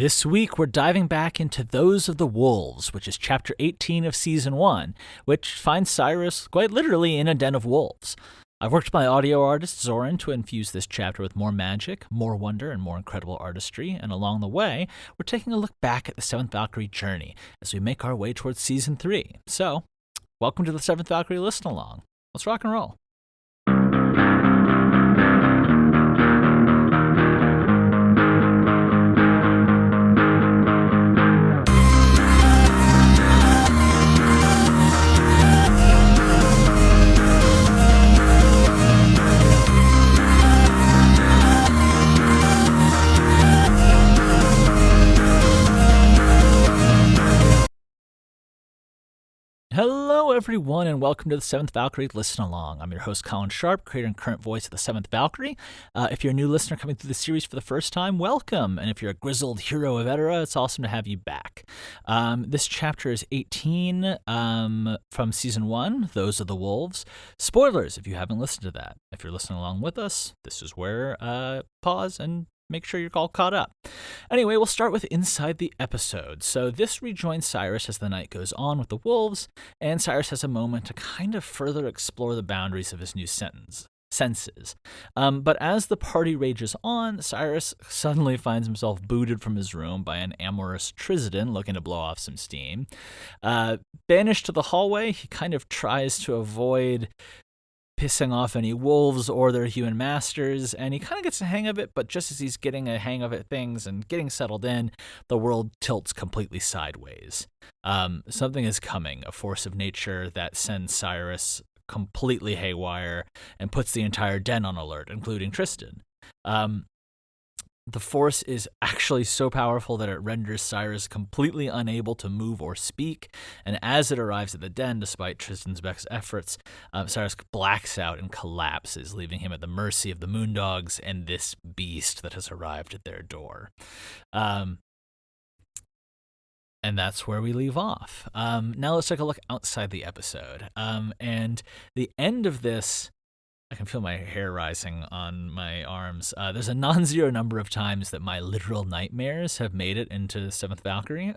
This week, we're diving back into Those of the Wolves, which is Chapter 18 of Season 1, which finds Cyrus quite literally in a den of wolves. I've worked with my audio artist, Zoran, to infuse this chapter with more magic, more wonder, and more incredible artistry, and along the way, we're taking a look back at the Seventh Valkyrie journey as we make our way towards Season 3. So, welcome to the Seventh Valkyrie Listen-Along. Let's rock and roll. Hello, everyone, and welcome to the Seventh Valkyrie Listen Along. I'm your host, Colin Sharp, creator and current voice of the Seventh Valkyrie. If you're a new listener coming through the series for the first time, welcome. And if you're a grizzled hero of Edera, it's awesome to have you back. This chapter is 18 from Season 1, Those of the Wolves. Spoilers if you haven't listened to that. If you're listening along with us, this is where pause and make sure you're all caught up. Anyway, we'll start with inside the episode. So this rejoins Cyrus as the night goes on with the wolves, and Cyrus has a moment to kind of further explore the boundaries of his new senses. But as the party rages on, Cyrus suddenly finds himself booted from his room by an amorous Tristan looking to blow off some steam. Banished to the hallway, he kind of tries to avoid pissing off any wolves or their human masters, and he kind of gets the hang of it, but just as he's getting a hang of things and getting settled in, the world tilts completely sideways. Something is coming, a force of nature that sends Cyrus completely haywire and puts the entire den on alert, including Tristan. The force is actually so powerful that it renders Cyrus completely unable to move or speak, and as it arrives at the den, despite Tristan's best efforts, Cyrus blacks out and collapses, leaving him at the mercy of the Moondogs and this beast that has arrived at their door. And that's where we leave off. Now let's take a look outside the episode. And the end of this, I can feel my hair rising on my arms. There's a non-zero number of times that my literal nightmares have made it into Seventh Valkyrie.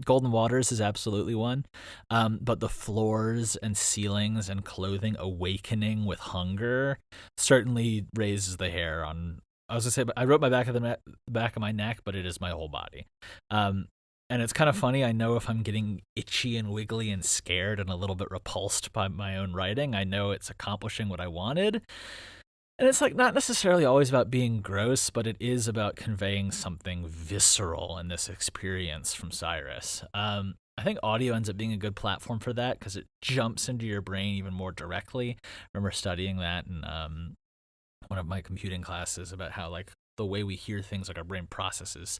Golden Waters is absolutely one. But the floors and ceilings and clothing awakening with hunger certainly raises the hair on. I was going to say, I wrote my back of my neck, but it is my whole body. And it's kind of funny. I know if I'm getting itchy and wiggly and scared and a little bit repulsed by my own writing, I know it's accomplishing what I wanted. And it's like not necessarily always about being gross, but it is about conveying something visceral in this experience from Cyrus. I think audio ends up being a good platform for that because it jumps into your brain even more directly. I remember studying that in one of my computing classes about how like the way we hear things, like our brain processes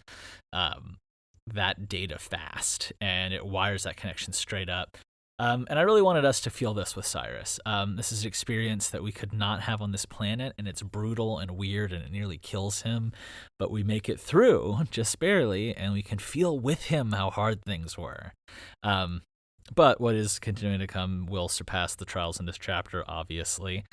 that data fast, and it wires that connection straight up. And I really wanted us to feel this with Cyrus. This is an experience that we could not have on this planet, and it's brutal and weird, and it nearly kills him. But we make it through, just barely, and we can feel with him how hard things were. But what is continuing to come will surpass the trials in this chapter, obviously.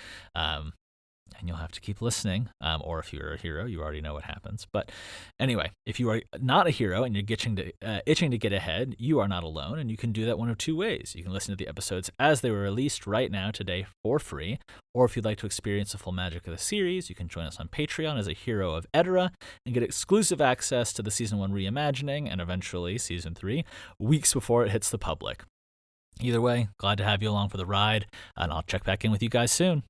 And you'll have to keep listening, or if you're a hero, you already know what happens. But anyway, if you are not a hero and you're itching to get ahead, you are not alone, and you can do that one of two ways. You can listen to the episodes as they were released right now today for free, or if you'd like to experience the full magic of the series, you can join us on Patreon as a hero of Edera and get exclusive access to the Season 1 reimagining and eventually Season 3 weeks before it hits the public. Either way, glad to have you along for the ride, and I'll check back in with you guys soon.